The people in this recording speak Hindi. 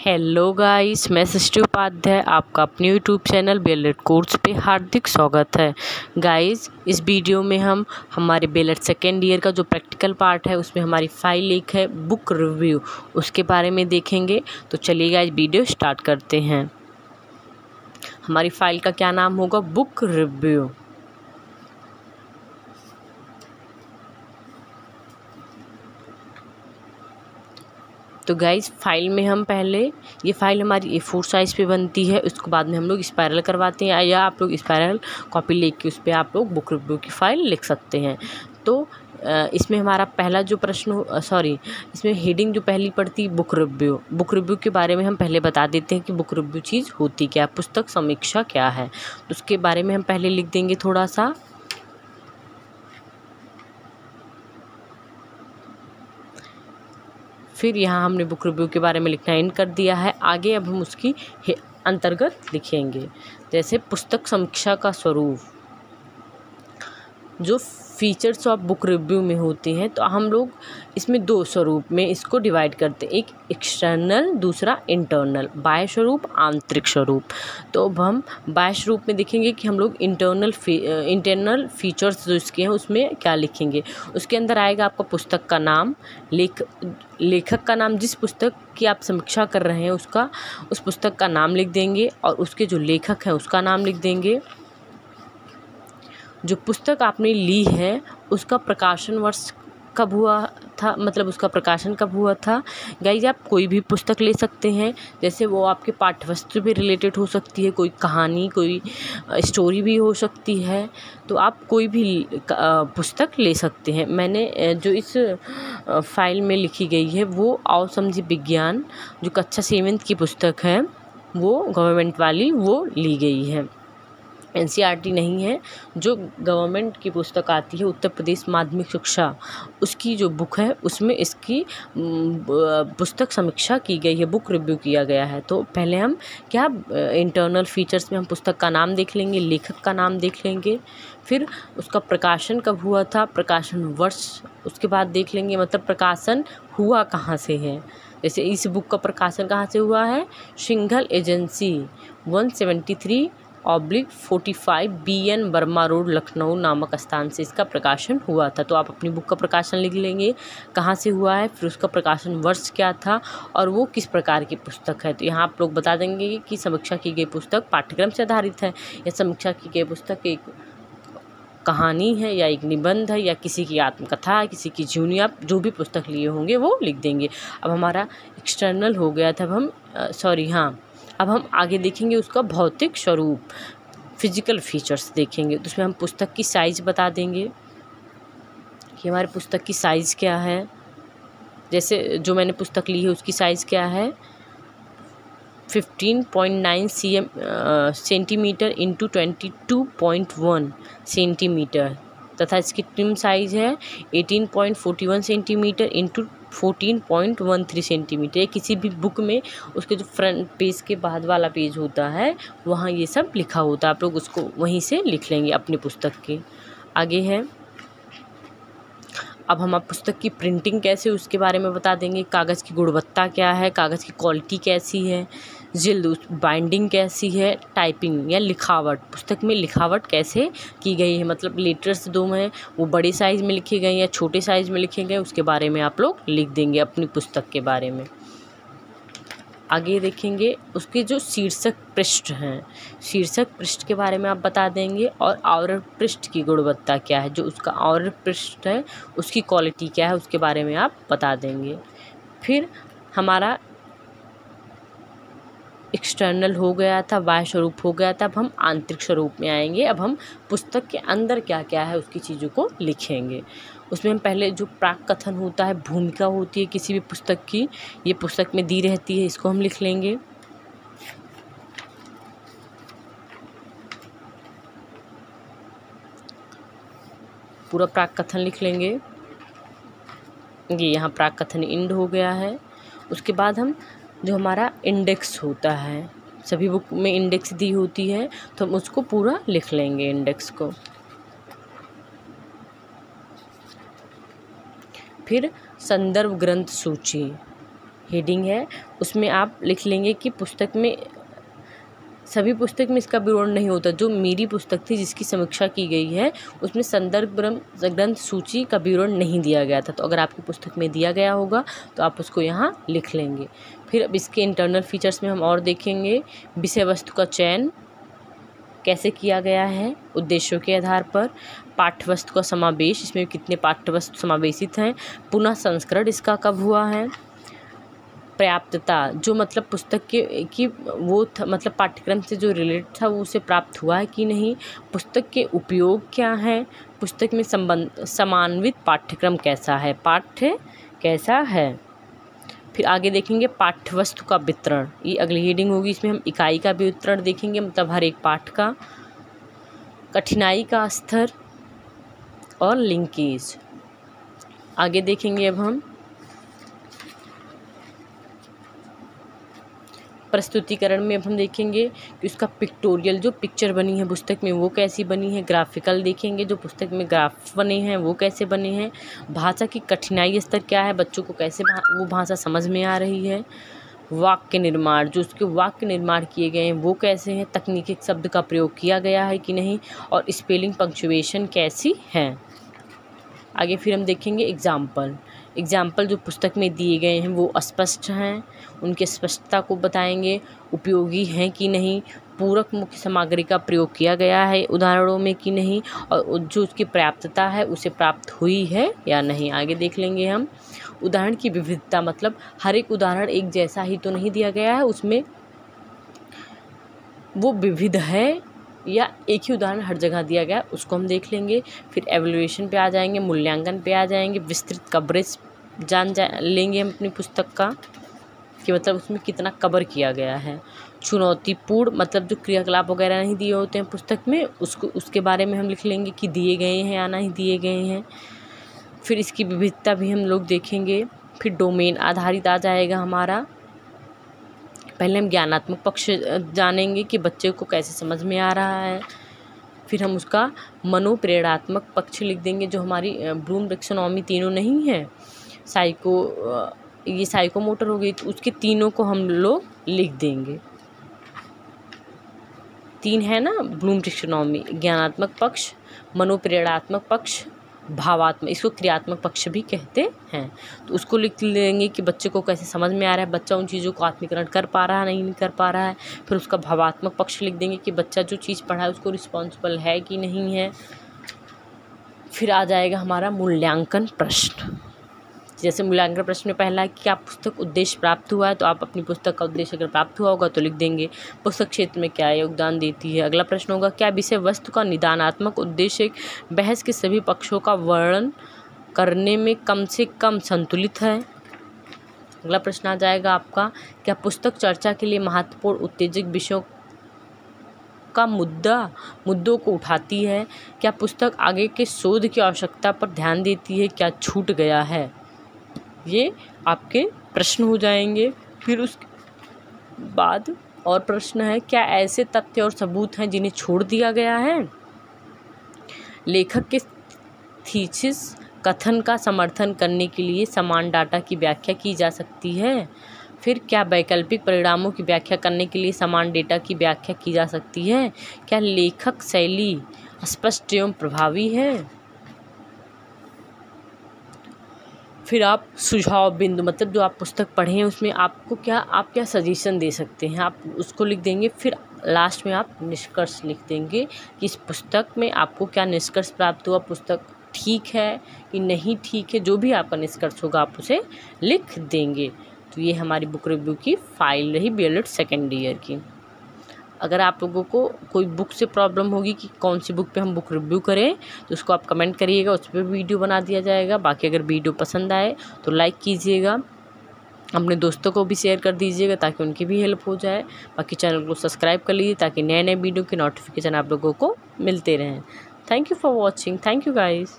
हेलो गाइस, मैं सृष्टि उपाध्याय आपका अपने यूट्यूब चैनल बीएलएड कोर्स पे हार्दिक स्वागत है। गाइस, इस वीडियो में हम हमारे बीएलएड सेकेंड ईयर का जो प्रैक्टिकल पार्ट है उसमें हमारी फाइल एक है बुक रिव्यू, उसके बारे में देखेंगे। तो चलिए गाइस, वीडियो स्टार्ट करते हैं। हमारी फाइल का क्या नाम होगा? Book review. तो गाइस, फाइल में हम पहले ये फाइल हमारी A4 साइज़ पे बनती है, उसके बाद में हम लोग स्पायरल करवाते हैं, या आप लोग स्पायरल कॉपी लेके उस पर आप लोग बुक रिव्यू की फ़ाइल लिख सकते हैं। तो इसमें हमारा पहला जो प्रश्न इसमें हेडिंग जो पहली पड़ती बुक रिव्यू। बुक रिव्यू के बारे में हम पहले बता देते हैं कि बुक रिव्यू चीज़ होती क्या है, पुस्तक समीक्षा क्या है। तो उसके बारे में हम पहले लिख देंगे थोड़ा सा। फिर यहाँ हमने बुक रिव्यू के बारे में लिखना एंड कर दिया है। आगे अब हम उसकी अंतर्गत लिखेंगे, जैसे पुस्तक समीक्षा का स्वरूप। जो फीचर्स ऑफ बुक रिव्यू में होती हैं, तो हम लोग इसमें दो स्वरूप में इसको डिवाइड करते हैं, एक एक्सटर्नल, दूसरा इंटरनल। बाह्य स्वरूप, आंतरिक स्वरूप। तो अब हम बाह्य स्वरूप में देखेंगे कि हम लोग इंटरनल फीचर्स जो इसके हैं उसमें क्या लिखेंगे। उसके अंदर आएगा आपका पुस्तक का नाम, लेखक का नाम, जिस पुस्तक की आप समीक्षा कर रहे हैं उस पुस्तक का नाम लिख देंगे, और उसके जो लेखक हैं उसका नाम लिख देंगे। जो पुस्तक आपने ली है उसका प्रकाशन वर्ष कब हुआ था, मतलब उसका प्रकाशन कब हुआ था। गाइस, आप कोई भी पुस्तक ले सकते हैं, जैसे वो आपके पाठ्यवस्तु पे रिलेटेड हो सकती है, कोई कहानी, कोई स्टोरी भी हो सकती है। तो आप कोई भी पुस्तक ले सकते हैं। मैंने जो इस फाइल में लिखी गई है वो आओ समझे विज्ञान, जो कक्षा 7 की पुस्तक है, वो गवर्नमेंट वाली वो ली गई है, एनसीईआरटी नहीं है। जो गवर्नमेंट की पुस्तक आती है, उत्तर प्रदेश माध्यमिक शिक्षा, उसकी जो बुक है उसमें इसकी पुस्तक समीक्षा की गई है, बुक रिव्यू किया गया है। तो पहले हम क्या इंटरनल फीचर्स में हम पुस्तक का नाम देख लेंगे, लेखक का नाम देख लेंगे, फिर उसका प्रकाशन कब हुआ था, प्रकाशन वर्ष उसके बाद देख लेंगे, मतलब प्रकाशन हुआ कहाँ से है। जैसे इस बुक का प्रकाशन कहाँ से हुआ है? Singhal agency 173/45 BN Verma road, Lucknow नामक स्थान से इसका प्रकाशन हुआ था। तो आप अपनी बुक का प्रकाशन लिख लेंगे, कहाँ से हुआ है, फिर उसका प्रकाशन वर्ष क्या था, और वो किस प्रकार की पुस्तक है। तो यहाँ आप लोग बता देंगे कि समीक्षा की गई पुस्तक पाठ्यक्रम से आधारित है, या समीक्षा की गई पुस्तक एक कहानी है, या एक निबंध है, या किसी की आत्मकथा है, किसी की जीवनी। आप जो भी पुस्तक लिए होंगे वो लिख देंगे। अब हमारा एक्सटर्नल हो गया था। अब हम आगे देखेंगे उसका भौतिक स्वरूप, फिजिकल फीचर्स देखेंगे। तो उसमें हम पुस्तक की साइज़ बता देंगे कि हमारे पुस्तक की साइज़ क्या है। जैसे जो मैंने पुस्तक ली है उसकी साइज़ क्या है, 15.9 सेंटीमीटर इंटू 22.1 सेंटीमीटर, तथा इसकी ट्रिम साइज़ है 18.41 सेंटीमीटर इंटू 14.13 सेंटीमीटर। किसी भी बुक में उसके जो फ्रंट पेज के बाद वाला पेज होता है वहाँ ये सब लिखा होता है, आप लोग उसको वहीं से लिख लेंगे अपनी पुस्तक के। आगे है, अब हम आप पुस्तक की प्रिंटिंग कैसे उसके बारे में बता देंगे, कागज़ की गुणवत्ता क्या है, कागज़ की क्वालिटी कैसी है, जिल्द बाइंडिंग कैसी है, टाइपिंग या लिखावट, पुस्तक में लिखावट कैसे की गई है, मतलब लेटर्स दो हैं वो बड़े साइज़ में लिखे गए या छोटे साइज़ में लिखे गए, उसके बारे में आप लोग लिख देंगे अपनी पुस्तक के बारे में। आगे देखेंगे उसके जो शीर्षक पृष्ठ हैं, शीर्षक पृष्ठ के बारे में आप बता देंगे, और आवरण पृष्ठ की गुणवत्ता क्या है, जो उसका आवरण पृष्ठ है उसकी क्वालिटी क्या है उसके बारे में आप बता देंगे। फिर हमारा एक्सटर्नल हो गया था, बाह्य स्वरूप हो गया था। अब हम आंतरिक स्वरूप में आएंगे। अब हम पुस्तक के अंदर क्या क्या है उसकी चीज़ों को लिखेंगे। उसमें हम पहले जो प्राक कथन होता है, भूमिका होती है किसी भी पुस्तक की, ये पुस्तक में दी रहती है, इसको हम लिख लेंगे। पूरा प्राक कथन लिख लेंगे। ये यहाँ प्राक कथन इंड हो गया है। उसके बाद हम जो हमारा इंडेक्स होता है, सभी बुक में इंडेक्स दी होती है, तो हम उसको पूरा लिख लेंगे इंडेक्स को। फिर संदर्भ ग्रंथ सूची, हेडिंग है उसमें आप लिख लेंगे कि पुस्तक में, सभी पुस्तक में इसका विवरण नहीं होता। जो मेरी पुस्तक थी जिसकी समीक्षा की गई है उसमें संदर्भ ग्रंथ सूची का विवरण नहीं दिया गया था। तो अगर आपकी पुस्तक में दिया गया होगा तो आप उसको यहाँ लिख लेंगे। फिर अब इसके इंटरनल फीचर्स में हम और देखेंगे। विषय वस्तु का चयन कैसे किया गया है उद्देश्यों के आधार पर। पाठ्यवस्तु का समावेश, इसमें कितने पाठ्यवस्तु समावेशित हैं। पुनः संस्करण इसका कब हुआ है। पर्याप्तता, जो मतलब पुस्तक की वो था, मतलब पाठ्यक्रम से जो रिलेटेड था वो उसे प्राप्त हुआ है कि नहीं। पुस्तक के उपयोग क्या हैं। पुस्तक में समन्वित पाठ्यक्रम कैसा है, पाठ्य कैसा है। फिर आगे देखेंगे पाठ्यवस्तु का वितरण, ये अगली हेडिंग होगी। इसमें हम इकाई का भी वितरण देखेंगे, मतलब हर एक पाठ का, कठिनाई का स्तर और लिंकेज। आगे देखेंगे अब हम प्रस्तुतिकरण में। अब हम देखेंगे कि उसका पिक्टोरियल, जो पिक्चर बनी है पुस्तक में वो कैसी बनी है। ग्राफिकल देखेंगे, जो पुस्तक में ग्राफ बने हैं वो कैसे बने हैं। भाषा की कठिनाई स्तर क्या है, बच्चों को कैसे वो भाषा समझ में आ रही है। वाक्य निर्माण, जो उसके वाक्य निर्माण किए गए हैं वो कैसे हैं। तकनीकी शब्द का प्रयोग किया गया है कि नहीं। और स्पेलिंग पंक्चुएशन कैसी है। आगे फिर हम देखेंगे एग्जाम्पल जो पुस्तक में दिए गए हैं वो स्पष्ट हैं, उनकी स्पष्टता को बताएंगे। उपयोगी हैं कि नहीं। पूरक मुख्य सामग्री का प्रयोग किया गया है उदाहरणों में कि नहीं। और जो उसकी पर्याप्तता है उसे प्राप्त हुई है या नहीं। आगे देख लेंगे हम उदाहरण की विविधता, मतलब हर एक उदाहरण एक जैसा ही तो नहीं दिया गया है, उसमें वो विविध है या एक ही उदाहरण हर जगह दिया गया, उसको हम देख लेंगे। फिर एवल्यूएशन पे आ जाएंगे, मूल्यांकन पे आ जाएंगे। विस्तृत कवरेज लेंगे हम अपनी पुस्तक का कि मतलब उसमें कितना कवर किया गया है। चुनौतीपूर्ण, मतलब जो क्रियाकलाप वगैरह नहीं दिए होते हैं पुस्तक में, उसके बारे में हम लिख लेंगे कि दिए गए हैं या नहीं दिए गए हैं। फिर इसकी विविधता भी हम लोग देखेंगे। फिर डोमेन आधारित आ जाएगा हमारा। पहले हम ज्ञानात्मक पक्ष जानेंगे कि बच्चे को कैसे समझ में आ रहा है। फिर हम उसका मनोप्रेरणात्मक पक्ष लिख देंगे, जो हमारी ब्लूम टैक्सोनॉमी तीनों नहीं है, ये साइकोमोटर हो गई, तो उसके तीनों को हम लोग लिख देंगे। 3 है ना ब्लूम टैक्सोनॉमी, ज्ञानात्मक पक्ष, मनोप्रेरणात्मक पक्ष, भावात्मक, इसको क्रियात्मक पक्ष भी कहते हैं। तो उसको लिख लेंगे कि बच्चे को कैसे समझ में आ रहा है, बच्चा उन चीज़ों को आत्मीकरण कर पा रहा है नहीं कर पा रहा है। फिर उसका भावात्मक पक्ष लिख देंगे कि बच्चा जो चीज़ पढ़ा है उसको रिस्पॉन्सिबल है कि नहीं है। फिर आ जाएगा हमारा मूल्यांकन प्रश्न। जैसे मूल्यांकन प्रश्न में पहला है कि क्या पुस्तक उद्देश्य प्राप्त हुआ है, तो आप अपनी पुस्तक का उद्देश्य अगर प्राप्त हुआ होगा तो लिख देंगे। पुस्तक क्षेत्र में क्या योगदान देती है। अगला प्रश्न होगा क्या विषय वस्तु का निदानात्मक उद्देश्य बहस के सभी पक्षों का वर्णन करने में कम से कम संतुलित है। अगला प्रश्न आ जाएगा आपका क्या पुस्तक चर्चा के लिए महत्वपूर्ण उत्तेजक विषयों का मुद्दों को उठाती है। क्या पुस्तक आगे के शोध की आवश्यकता पर ध्यान देती है, क्या छूट गया है। ये आपके प्रश्न हो जाएंगे। फिर उसके बाद और प्रश्न है क्या ऐसे तथ्य और सबूत हैं जिन्हें छोड़ दिया गया है। लेखक के थीसिस कथन का समर्थन करने के लिए समान डाटा की व्याख्या की जा सकती है। फिर क्या वैकल्पिक परिणामों की व्याख्या करने के लिए समान डेटा की व्याख्या की जा सकती है। क्या लेखक शैली स्पष्ट एवं प्रभावी है। फिर आप सुझाव बिंदु, मतलब जो आप पुस्तक पढ़े हैं उसमें आप क्या सजेशन दे सकते हैं, आप उसको लिख देंगे। फिर लास्ट में आप निष्कर्ष लिख देंगे कि इस पुस्तक में आपको क्या निष्कर्ष प्राप्त हुआ, पुस्तक ठीक है कि नहीं ठीक है, जो भी आपका निष्कर्ष होगा आप उसे लिख देंगे। तो ये हमारी बुक रिव्यू की फाइल रही बीएलएड सेकेंड ईयर की। अगर आप लोगों को कोई बुक से प्रॉब्लम होगी कि कौन सी बुक पे हम बुक रिव्यू करें तो उसको आप कमेंट करिएगा, उस पर वीडियो बना दिया जाएगा। बाकी अगर वीडियो पसंद आए तो लाइक कीजिएगा, अपने दोस्तों को भी शेयर कर दीजिएगा ताकि उनकी भी हेल्प हो जाए। बाकी चैनल को सब्सक्राइब कर लीजिए ताकि नए नए वीडियो के नोटिफिकेशन आप लोगों को मिलते रहें। Thank you for watching. Thank you guys.